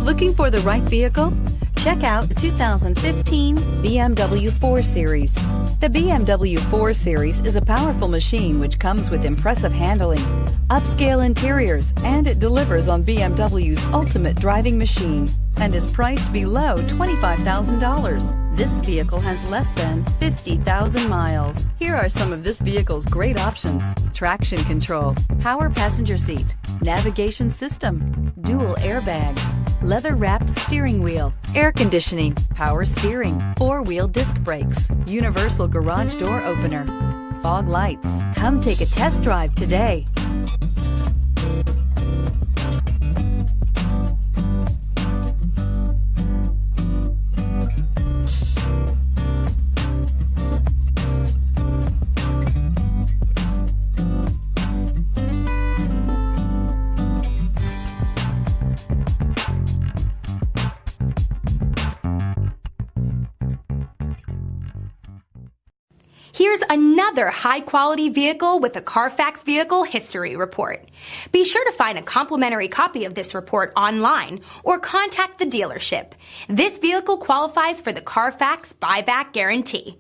Looking for the right vehicle? Check out the 2015 BMW 4 Series. The BMW 4 Series is a powerful machine which comes with impressive handling, upscale interiors, and it delivers on BMW's ultimate driving machine and is priced below $25,000. This vehicle has less than 50,000 miles. Here are some of this vehicle's great options: traction control, power passenger seat, navigation system, dual airbags, leather-wrapped steering wheel, air conditioning, power steering, four-wheel disc brakes, universal garage door opener, fog lights. Come take a test drive today. Here's another high-quality vehicle with a Carfax Vehicle History Report. Be sure to find a complimentary copy of this report online or contact the dealership. This vehicle qualifies for the Carfax Buyback Guarantee.